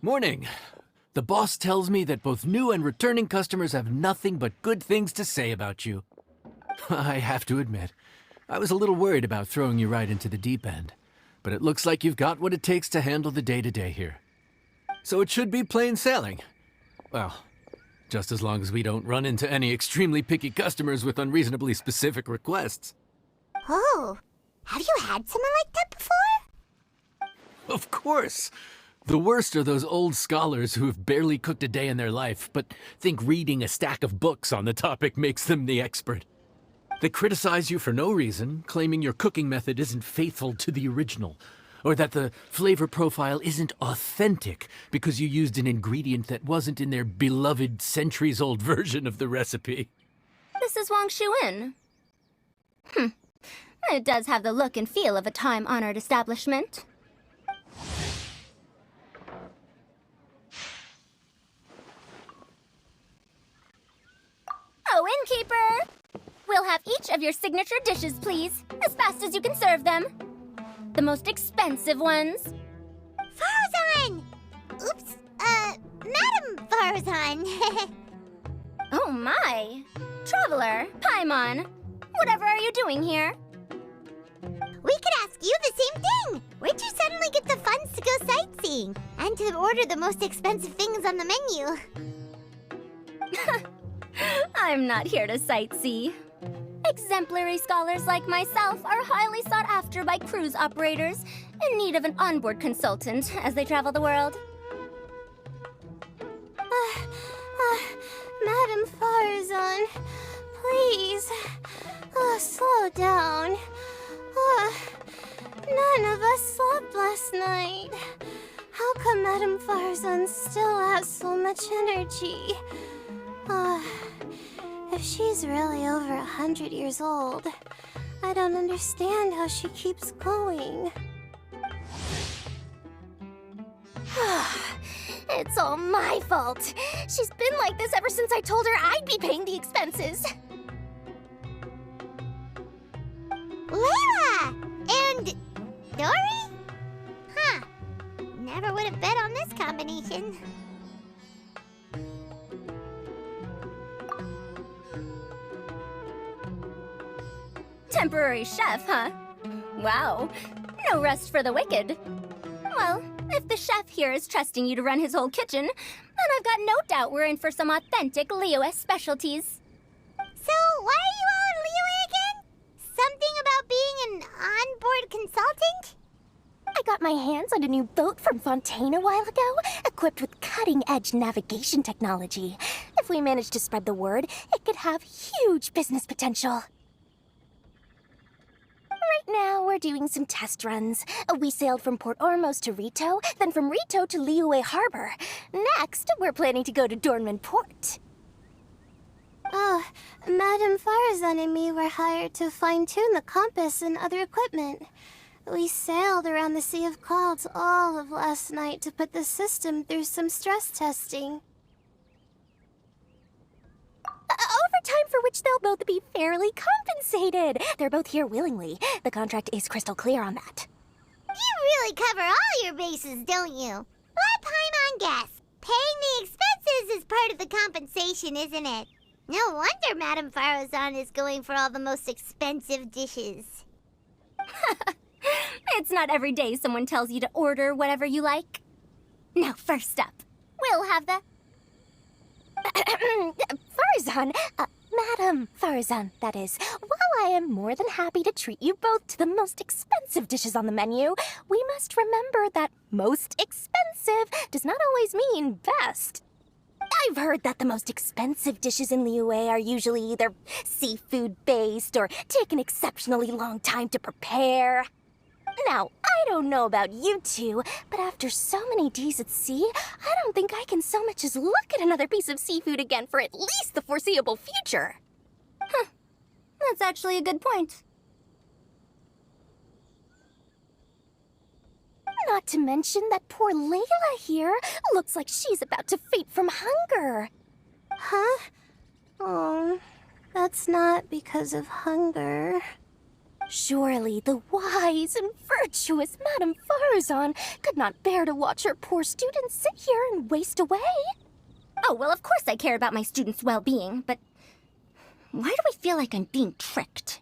Morning. The boss tells me that both new and returning customers have nothing but good things to say about you. I have to admit, I was a little worried about throwing you right into the deep end, but it looks like you've got what it takes to handle the day-to-day here. So it should be plain sailing. Well, just as long as we don't run into any extremely picky customers with unreasonably specific requests. Oh, have you had someone like that before? Of course! The worst are those old scholars who have barely cooked a day in their life, but think reading a stack of books on the topic makes them the expert. They criticize you for no reason, claiming your cooking method isn't faithful to the original, or that the flavor profile isn't authentic because you used an ingredient that wasn't in their beloved centuries-old version of the recipe. This is Wang Shuin. It does have the look and feel of a time-honored establishment. Oh, innkeeper! We'll have each of your signature dishes, please, as fast as you can serve them. The most expensive ones. Farzan! Oops, Madam Farzan. Oh my! Traveler, Paimon, whatever are you doing here? We could ask you the same thing. Where'd you suddenly get the funds to go sightseeing? And to order the most expensive things on the menu? I'm not here to sightsee. Exemplary scholars like myself are highly sought after by cruise operators in need of an onboard consultant as they travel the world. Madam Farzan, please, slow down. None of us slept last night. How come Madam Farzan still has so much energy? If she's really over 100 years old, I don't understand how she keeps going. It's all my fault. She's been like this ever since I told her I'd be paying the expenses. Layla! And Dory? Huh. Never would have bet on this combination. Temporary chef, huh? Wow. No rest for the wicked. Well, if the chef here is trusting you to run his whole kitchen, then I've got no doubt we're in for some authentic Liyue specialties. So, why are you all in Liyue again? Something about being an onboard consultant? I got my hands on a new boat from Fontaine a while ago, equipped with cutting-edge navigation technology. If we manage to spread the word, it could have huge business potential. Right now, we're doing some test runs. We sailed from Port Ormos to Rito, then from Rito to Liyue Harbor. Next, we're planning to go to Dornman Port. Oh, Madam Farzan and me were hired to fine-tune the compass and other equipment. We sailed around the Sea of Clouds all of last night to put the system through some stress testing. Overtime for which they'll both be fairly compensated. They're both here willingly. The contract is crystal clear on that. You really cover all your bases, don't you? Let Paimon guess. Paying the expenses is part of the compensation, isn't it? No wonder Madam Farazan is going for all the most expensive dishes. It's not every day someone tells you to order whatever you like. Now, first up, we'll have the... Farzan, Madam Farzan, that is. While I am more than happy to treat you both to the most expensive dishes on the menu, we must remember that most expensive does not always mean best. I've heard that the most expensive dishes in Liyue are usually either seafood-based or take an exceptionally long time to prepare. Now, I don't know about you two, but after so many days at sea, I don't think I can so much as look at another piece of seafood again for at least the foreseeable future. Huh. That's actually a good point. Not to mention that poor Layla here looks like she's about to faint from hunger. Huh? Oh, that's not because of hunger. Surely the wise and virtuous Madame Farazan could not bear to watch her poor students sit here and waste away. Oh, well, of course I care about my students' well-being, but why do I feel like I'm being tricked?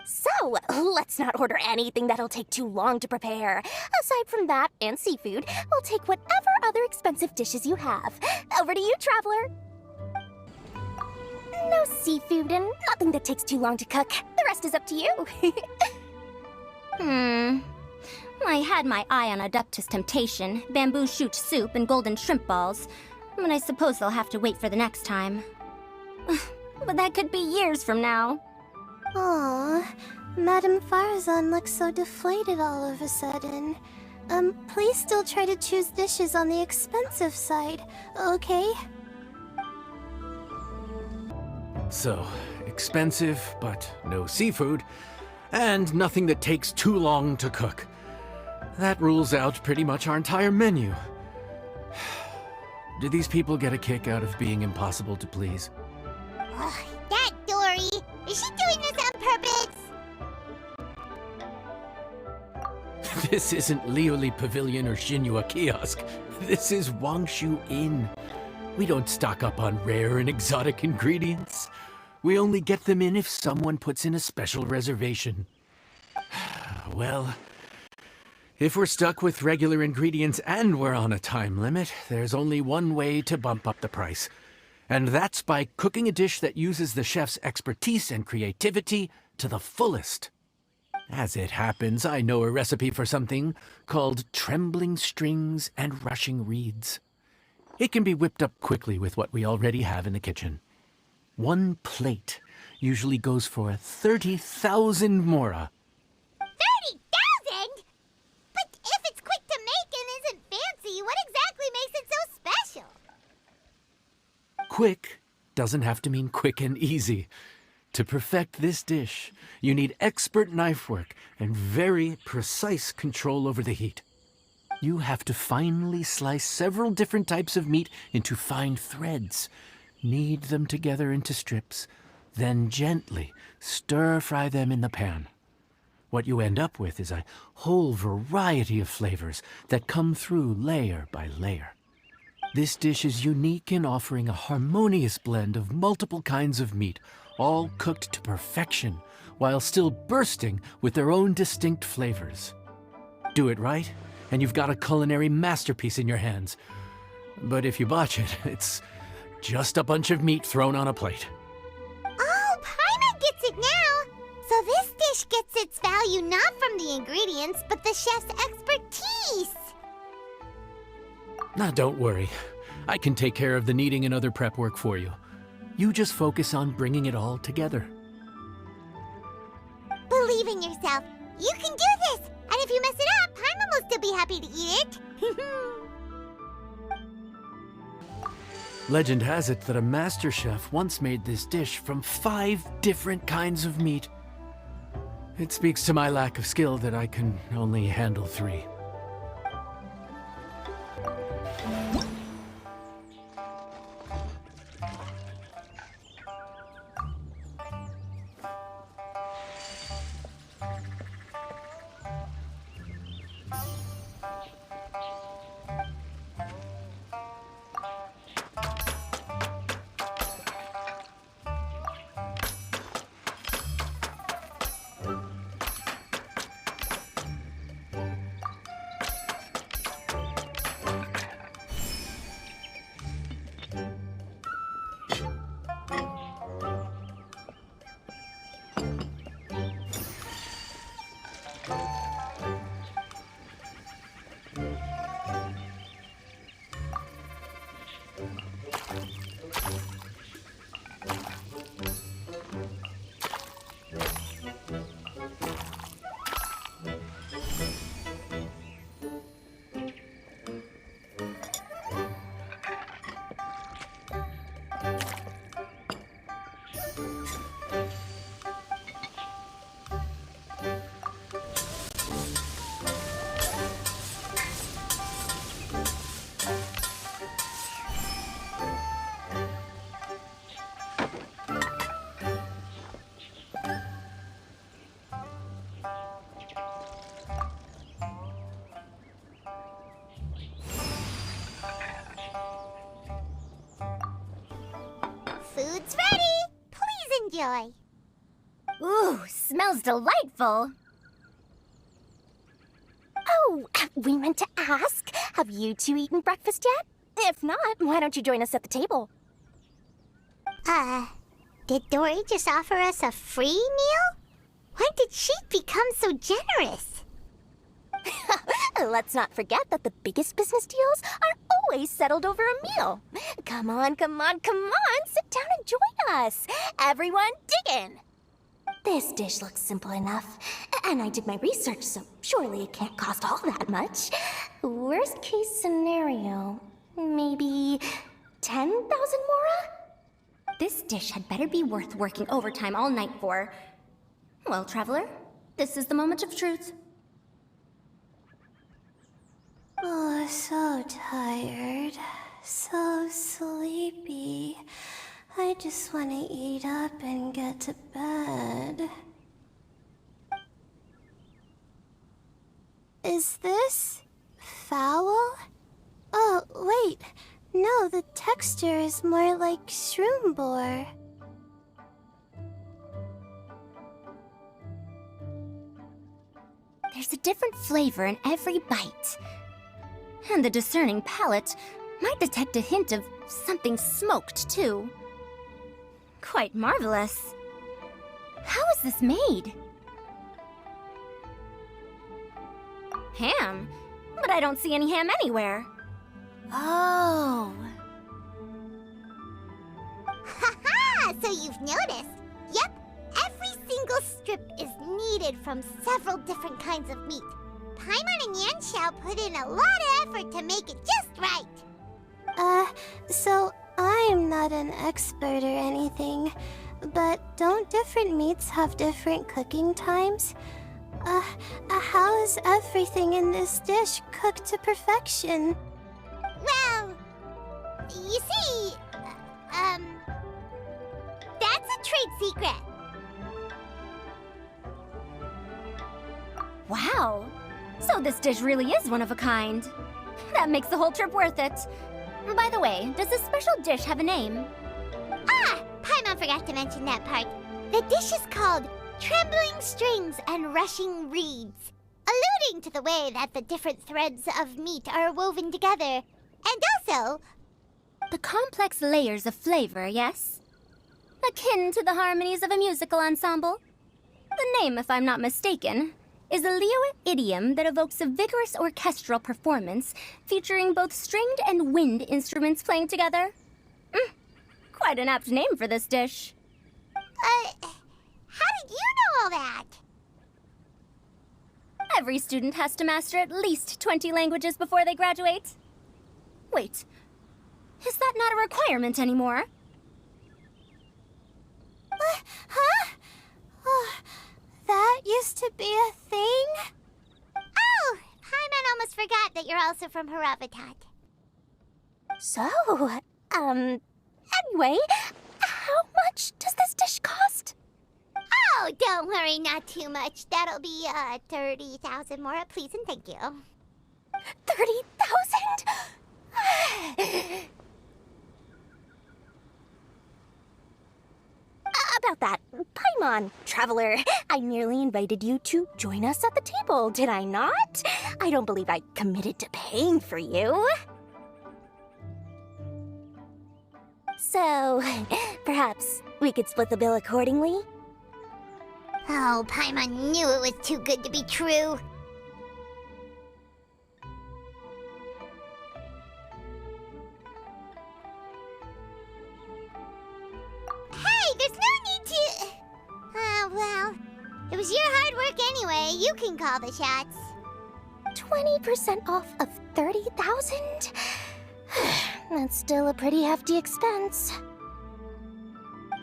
So, let's not order anything that'll take too long to prepare. Aside from that and seafood, we'll take whatever other expensive dishes you have. Over to you, traveler. No seafood and nothing that takes too long to cook. The rest is up to you. I had my eye on Adeptus Temptation, bamboo shoot soup, and golden shrimp balls, but I suppose they'll have to wait for the next time. But that could be years from now. Aw, Madame Farazan looks so deflated all of a sudden. Please still try to choose dishes on the expensive side, okay? So, expensive, but no seafood, and nothing that takes too long to cook. That rules out pretty much our entire menu. Do these people get a kick out of being impossible to please? That Dory! Is she doing this on purpose? This isn't Lioli Pavilion or Xinhua Kiosk. This is Wangshu Inn. We don't stock up on rare and exotic ingredients. We only get them in if someone puts in a special reservation. Well, if we're stuck with regular ingredients and we're on a time limit, there's only one way to bump up the price. And that's by cooking a dish that uses the chef's expertise and creativity to the fullest. As it happens, I know a recipe for something called trembling strings and rushing reeds. It can be whipped up quickly with what we already have in the kitchen. One plate usually goes for 30,000 mora. 30,000? But if it's quick to make and isn't fancy, what exactly makes it so special? Quick doesn't have to mean quick and easy. To perfect this dish, you need expert knife work and very precise control over the heat. You have to finely slice several different types of meat into fine threads, knead them together into strips, then gently stir-fry them in the pan. What you end up with is a whole variety of flavors that come through layer by layer. This dish is unique in offering a harmonious blend of multiple kinds of meat, all cooked to perfection, while still bursting with their own distinct flavors. Do it right, and you've got a culinary masterpiece in your hands. But if you botch it, it's just a bunch of meat thrown on a plate. Oh, Paimon gets it now! So this dish gets its value not from the ingredients, but the chef's expertise! Now, don't worry. I can take care of the kneading and other prep work for you. You just focus on bringing it all together. Believe in yourself. You can do this! And if you mess it up, Paimon will still be happy to eat it. Legend has it that a master chef once made this dish from 5 different kinds of meat. It speaks to my lack of skill that I can only handle 3. It's ready! Please enjoy. Ooh, smells delightful. Oh, we meant to ask, have you two eaten breakfast yet? If not, why don't you join us at the table? Did Dory just offer us a free meal? When did she become so generous? Let's not forget that the biggest business deals are always settled over a meal. Come on, come on, come on, sit down and join us. Everyone, dig in. This dish looks simple enough, and I did my research, so surely it can't cost all that much. Worst case scenario, maybe 10,000 mora? This dish had better be worth working overtime all night for. Well, traveler, this is the moment of truth. Oh, so tired. So sleepy. I just want to eat up and get to bed. Is this foul? Oh, wait. No, the texture is more like shroom boar. There's a different flavor in every bite. And the discerning palate might detect a hint of something smoked, too. Quite marvelous. How is this made? Ham? But I don't see any ham anywhere. Oh. Haha! So you've noticed. Yep, every single strip is kneaded from several different kinds of meat. Paimon and Yanxiao put in a lot of effort to make it just right. So I'm not an expert or anything, but don't different meats have different cooking times? How is everything in this dish cooked to perfection? Well, you see, that's a trade secret. Wow. So this dish really is one of a kind. That makes the whole trip worth it. By the way, does this special dish have a name? Ah, Paimon forgot to mention that part. The dish is called Trembling Strings and Rushing Reeds, alluding to the way that the different threads of meat are woven together. And also, The complex layers of flavor, yes? Akin to the harmonies of a musical ensemble? The name, if I'm not mistaken, is a Liyue idiom that evokes a vigorous orchestral performance featuring both stringed and wind instruments playing together. Quite an apt name for this dish. how did you know all that? Every student has to master at least 20 languages before they graduate. Wait, is that not a requirement anymore? Huh? Oh, that used to be a thing? Oh, Paimon almost forgot that you're also from Haravatat. So, anyway, how much does this dish cost? Oh, don't worry, not too much. That'll be, 30,000 more, please and thank you. 30,000? About that, Paimon, traveler, I merely invited you to join us at the table, did I not? I don't believe I committed to paying for you. So, perhaps we could split the bill accordingly? Oh, Paimon knew it was too good to be true. Hey, there's no need to... well, it was your hard work anyway. You can call the shots. 20% off of 30,000? That's still a pretty hefty expense.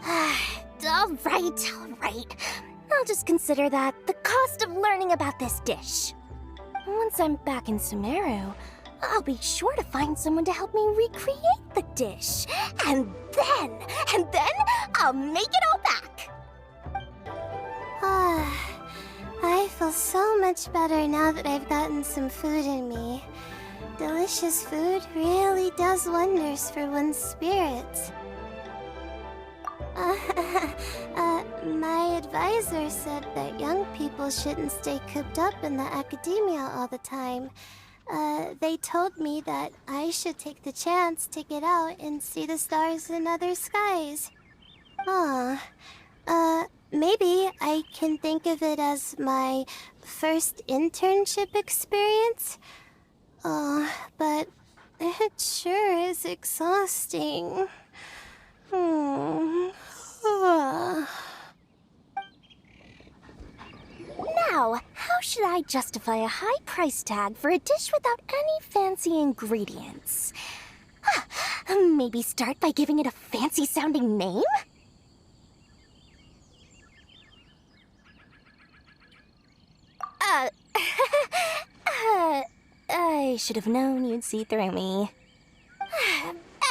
All right. I'll just consider that the cost of learning about this dish. Once I'm back in Sumeru, I'll be sure to find someone to help me recreate the dish. And then I'll make it all back. I feel so much better now that I've gotten some food in me. Delicious food really does wonders for one's spirits. My advisor said that young people shouldn't stay cooped up in the academia all the time. They told me that I should take the chance to get out and see the stars in other skies. Maybe I can think of it as my first internship experience. But it sure is exhausting. Now, how should I justify a high price tag for a dish without any fancy ingredients? Maybe start by giving it a fancy-sounding name? I should have known you'd see through me.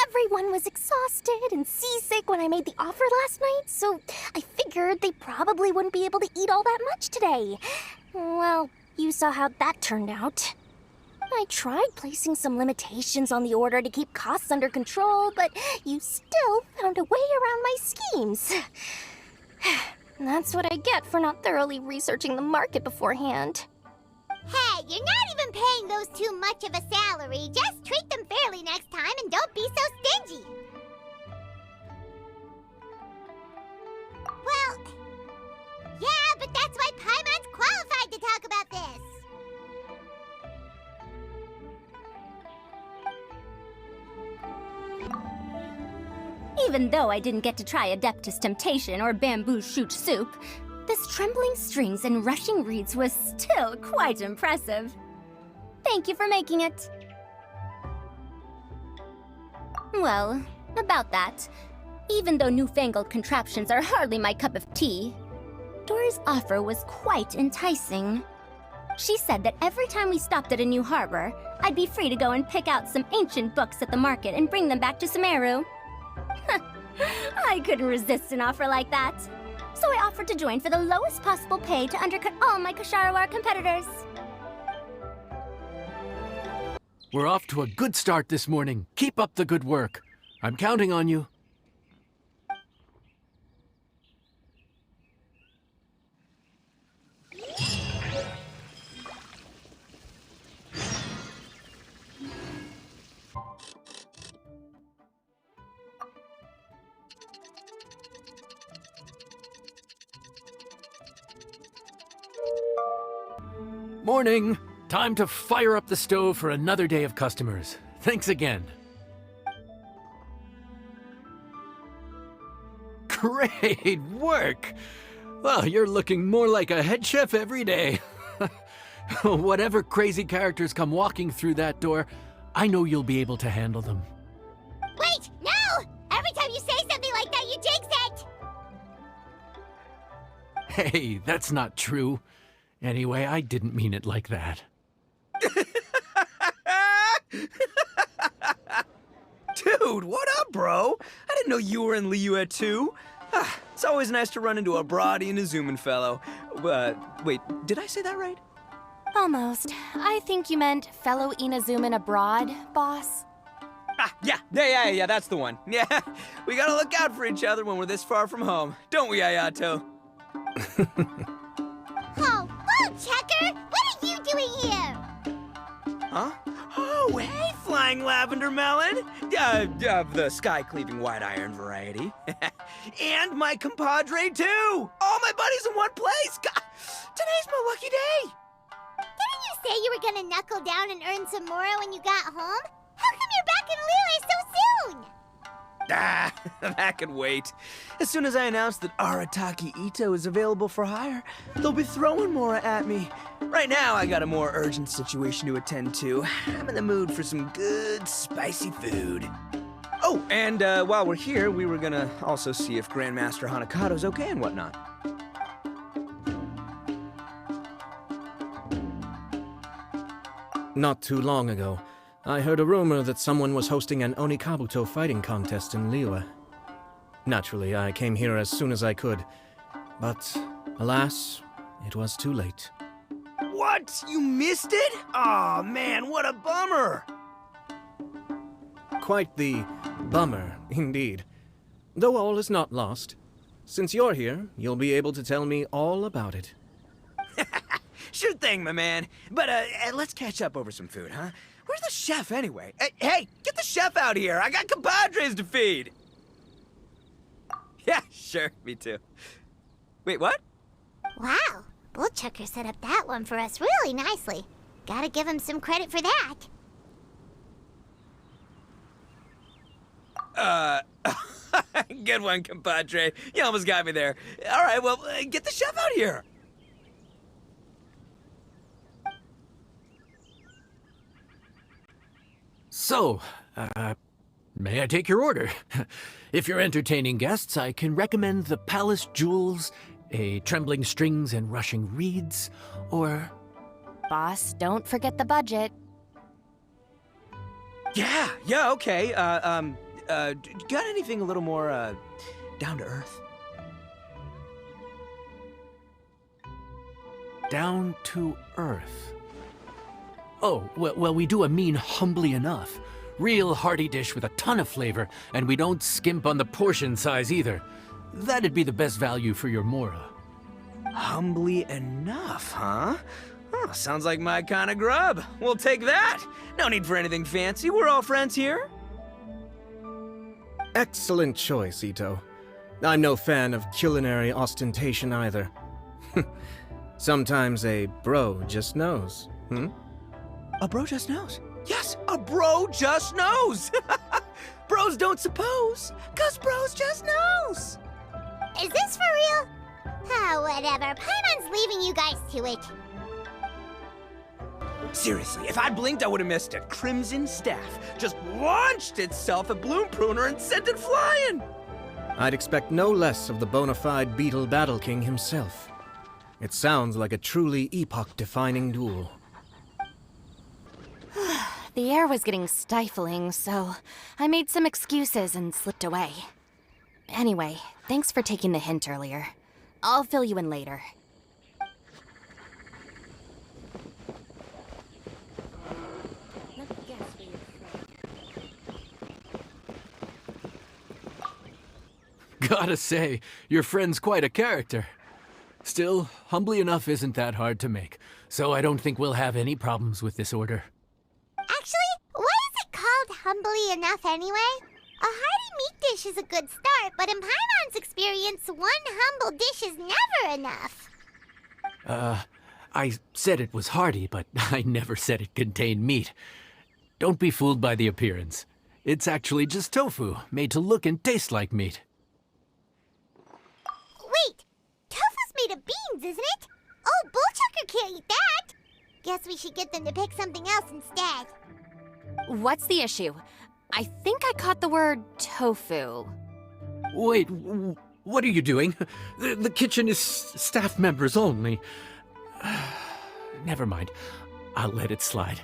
Everyone was exhausted and seasick when I made the offer last night, so I figured they probably wouldn't be able to eat all that much today. Well, you saw how that turned out. I tried placing some limitations on the order to keep costs under control, but you still found a way around my schemes. That's what I get for not thoroughly researching the market beforehand. Hey, you're not even paying those too much of a salary. Just treat them fairly next time and don't be so stingy. Well, yeah, but that's why Paimon's qualified to talk about this. Even though I didn't get to try Adeptus Temptation or Bamboo Shoot Soup, this trembling strings and rushing reeds was still quite impressive. Thank you for making it. Well, about that, even though newfangled contraptions are hardly my cup of tea, Dora's offer was quite enticing. She said that every time we stopped at a new harbor, I'd be free to go and pick out some ancient books at the market and bring them back to Sumeru. I couldn't resist an offer like that. So I offered to join for the lowest possible pay to undercut all my Ksharawar competitors. We're off to a good start this morning. Keep up the good work. I'm counting on you. Morning! Time to fire up the stove for another day of customers. Thanks again. Great work! Well, you're looking more like a head chef every day. Whatever crazy characters come walking through that door, I know you'll be able to handle them. Wait, no! Every time you say something like that, you jinx it! Hey, that's not true. Anyway, I didn't mean it like that. Dude, what up, bro? I didn't know you were in Liyue too. It's always nice to run into a Brody and a Zoomin fellow. Wait, did I say that right? Almost. I think you meant fellow Inazuman abroad, boss. Yeah, that's the one. Yeah, we gotta look out for each other when we're this far from home. Don't we, Ayato? Oh, whoa, Checker! What are you doing here? Huh? Oh, hey, Flying Lavender Melon! Of the sky-cleaving white iron variety. And my compadre, too! All my buddies in one place! God, today's my lucky day! Didn't you say you were gonna knuckle down and earn some more when you got home? How come you're back in Liyue so soon? That could wait. As soon as I announce that Arataki Ito is available for hire, they'll be throwing more at me. Right now, I got a more urgent situation to attend to. I'm in the mood for some good, spicy food. Oh, and while we're here, we were gonna also see if Grandmaster Hanakado's okay and whatnot. Not too long ago, I heard a rumor that someone was hosting an Onikabuto fighting contest in Liyue. Naturally, I came here as soon as I could, but alas, it was too late. What? You missed it? Aw, man, what a bummer! Quite the bummer, indeed. Though all is not lost. Since you're here, you'll be able to tell me all about it. Sure thing, my man. But let's catch up over some food, huh? Where's the chef, anyway? Hey, get the chef out here. I got compadres to feed. Yeah, sure, me too. Wait, what? Wow, Bullchucker set up that one for us really nicely. Gotta give him some credit for that. Good one, compadre. You almost got me there. All right, well, get the chef out here. So, may I take your order? If you're entertaining guests, I can recommend the Palace Jewels, a Trembling Strings and Rushing Reeds, or... Boss, don't forget the budget. Yeah, okay. Got anything a little more, down to earth? Down to earth. Oh, well, we do a mean humbly enough. Real hearty dish with a ton of flavor, and we don't skimp on the portion size either. That'd be the best value for your Mora. Humbly enough, huh? Oh, sounds like my kind of grub. We'll take that. No need for anything fancy. We're all friends here. Excellent choice, Ito. I'm no fan of culinary ostentation either. Sometimes a bro just knows, A bro just knows. Yes, a bro just knows. Bros don't suppose, 'cause bros just knows. Is this for real? Ah, whatever. Paimon's leaving you guys to it. Seriously, if I blinked, I would have missed it. Crimson Staff just launched itself at Bloom Pruner and sent it flying. I'd expect no less of the bona fide Beetle Battle King himself. It sounds like a truly epoch-defining duel. The air was getting stifling, so I made some excuses and slipped away. Anyway, thanks for taking the hint earlier. I'll fill you in later. Gotta say, your friend's quite a character. Still, humbly enough isn't that hard to make, so I don't think we'll have any problems with this order. Actually, why is it called humbly enough anyway? A hearty meat dish is a good start, but in Paimon's experience, one humble dish is never enough. I said it was hearty, but I never said it contained meat. Don't be fooled by the appearance. It's actually just tofu, made to look and taste like meat. Wait, tofu's made of beans, isn't it? Oh, Bullchucker can't eat that. Guess we should get them to pick something else instead. What's the issue? I think I caught the word tofu. Wait, what are you doing? The kitchen is staff members only. Never mind. I'll let it slide.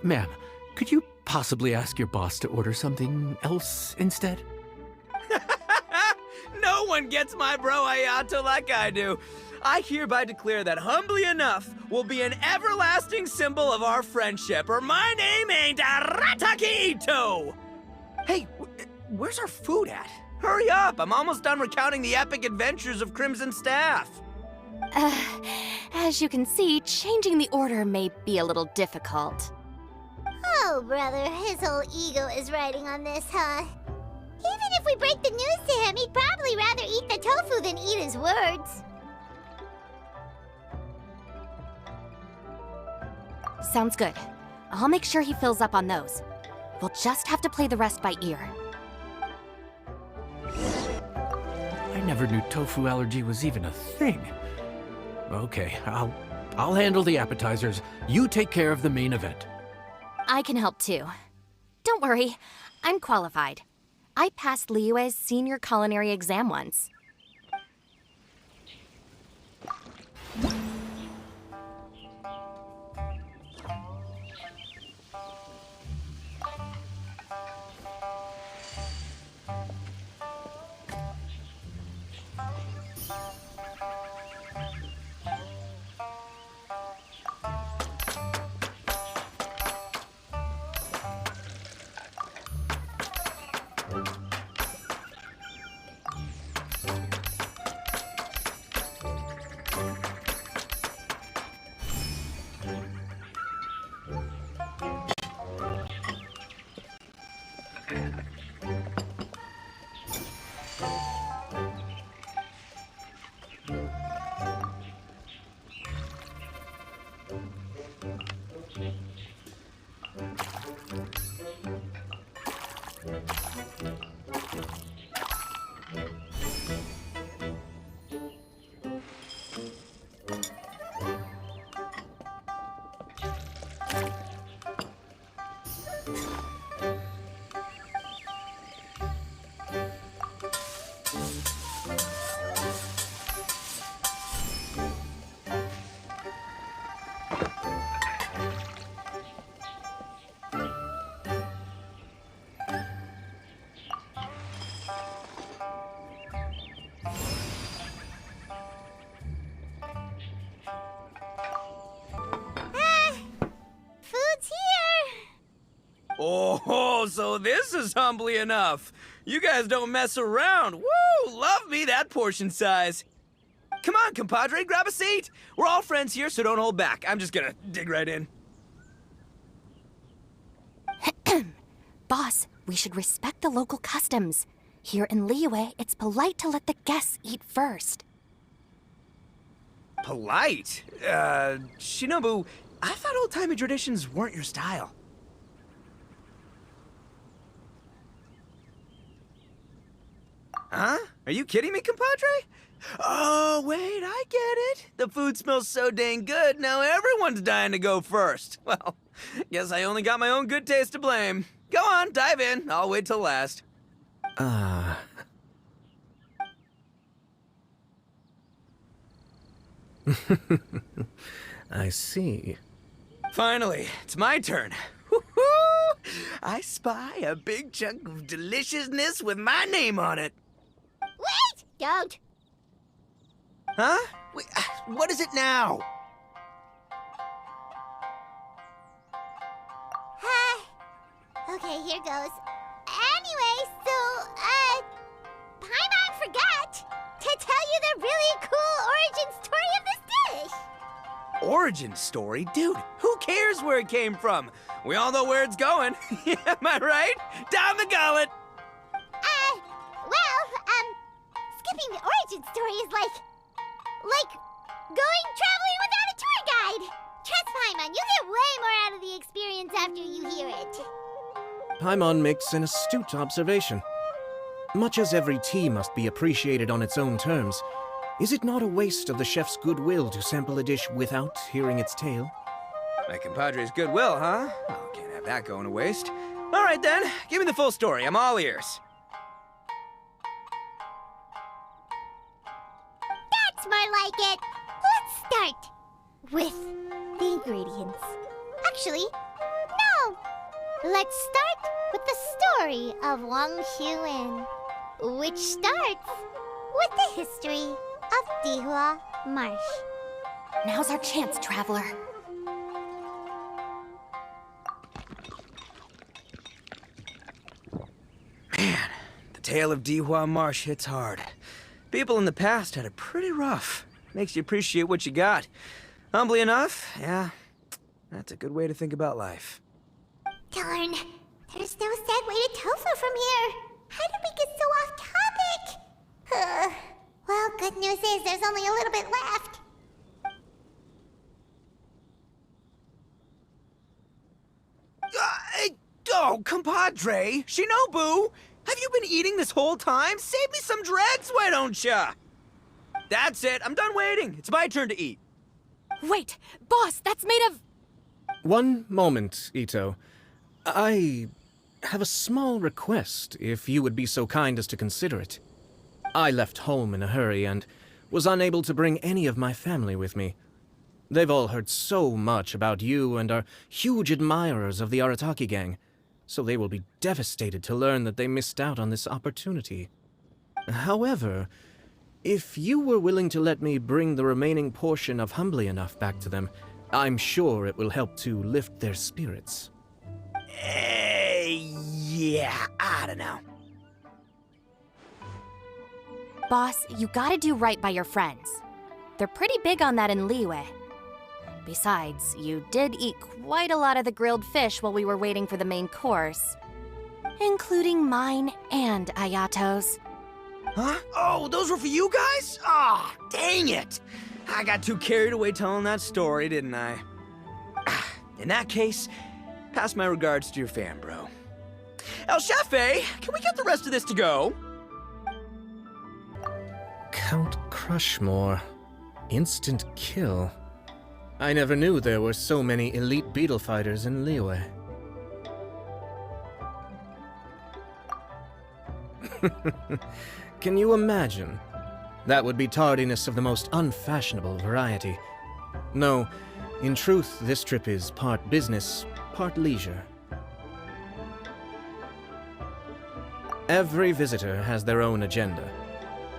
Ma'am, could you possibly ask your boss to order something else instead? No one gets my bro Ayato like I do. I hereby declare that humbly enough will be an everlasting symbol of our friendship, or my name ain't Arataki Ito! Hey, where's our food at? Hurry up, I'm almost done recounting the epic adventures of Crimson Staff. As you can see, changing the order may be a little difficult. Oh, brother, his whole ego is riding on this, huh? Even if we break the news to him, he'd probably rather eat the tofu than eat his words. Sounds good. I'll make sure he fills up on those. We'll just have to play the rest by ear. I never knew tofu allergy was even a thing. Okay, I'll handle the appetizers. You take care of the main event. I can help too. Don't worry, I'm qualified. I passed Liyue's senior culinary exam once. Food's here! Oh, so this is humbly enough. You guys don't mess around. Woo! Love me that portion size. Come on, compadre, grab a seat. We're all friends here, so don't hold back. I'm just gonna dig right in. Boss, we should respect the local customs. Here in Liyue, it's polite to let the guests eat first. Polite? Shinobu, I thought old-timey traditions weren't your style. Huh? Are you kidding me, compadre? Oh, wait, I get it. The food smells so dang good, now everyone's dying to go first. Well, guess I only got my own good taste to blame. Go on, dive in. I'll wait till last. Ah. I see. Finally, it's my turn. Woo-hoo! I spy a big chunk of deliciousness with my name on it. Wait! Don't! Huh? Wait, what is it now? Okay, here goes. Anyway, so, Paimon forgot to tell you the really cool origin story of this dish. Origin story? Dude, who cares where it came from? We all know where it's going. Am I right? Down the gullet! Skipping the origin story is like going traveling without a tour guide. Trust Paimon, you get way more out of the experience after you hear it. Paimon makes an astute observation. Much as every tea must be appreciated on its own terms, is it not a waste of the chef's goodwill to sample a dish without hearing its tale? My compadre's goodwill, huh? Oh, can't have that going to waste. All right then, give me the full story. I'm all ears. That's more like it. Let's start with the ingredients. Actually, no. Let's start with the story of Wang Xuan, which starts with the history of Dihua Marsh. Now's our chance, traveler. Man, the tale of Dihua Marsh hits hard. People in the past had it pretty rough. Makes you appreciate what you got. Humbly enough, yeah, that's a good way to think about life. Darn, there's no segue to tofu from here. How did we get so off topic? Well, good news is there's only a little bit left. Oh, compadre, Shinobu, have you been eating this whole time? Save me some dregs, why don't ya? That's it, I'm done waiting. It's my turn to eat. Wait, boss, that's made of... One moment, Ito. I have a small request, if you would be so kind as to consider it. I left home in a hurry and was unable to bring any of my family with me. They've all heard so much about you and are huge admirers of the Arataki gang, so they will be devastated to learn that they missed out on this opportunity. However, if you were willing to let me bring the remaining portion of Humbly Enough back to them, I'm sure it will help to lift their spirits. Yeah, I don't know. Boss, you gotta do right by your friends. They're pretty big on that in Liyue. Besides, you did eat quite a lot of the grilled fish while we were waiting for the main course. Including mine and Ayato's. Huh? Oh, those were for you guys? Ah, dang it! I got too carried away telling that story, didn't I? In that case, pass my regards to your fan, bro. El Chefe, can we get the rest of this to go? Count Crushmore. Instant kill. I never knew there were so many elite beetle fighters in Liyue. Can you imagine? That would be tardiness of the most unfashionable variety. No, in truth, this trip is part business, part leisure. Every visitor has their own agenda.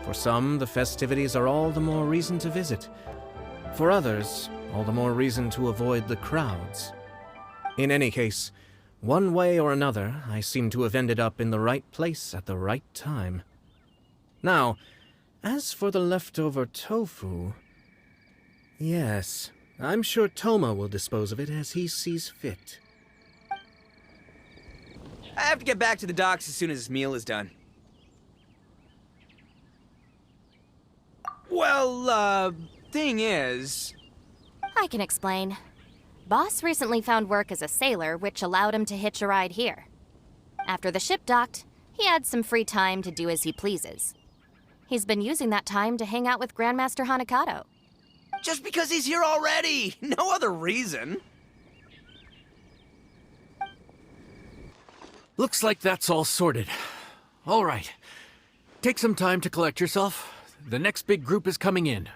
For some, the festivities are all the more reason to visit. For others, all the more reason to avoid the crowds. In any case, one way or another, I seem to have ended up in the right place at the right time. Now, as for the leftover tofu... Yes, I'm sure Toma will dispose of it as he sees fit. I have to get back to the docks as soon as this meal is done. Well, thing is... I can explain. Boss recently found work as a sailor, which allowed him to hitch a ride here. After the ship docked, he had some free time to do as he pleases. He's been using that time to hang out with Grandmaster Hanakato. Just because he's here already! No other reason! Looks like that's all sorted. All right. Take some time to collect yourself. The next big group is coming in.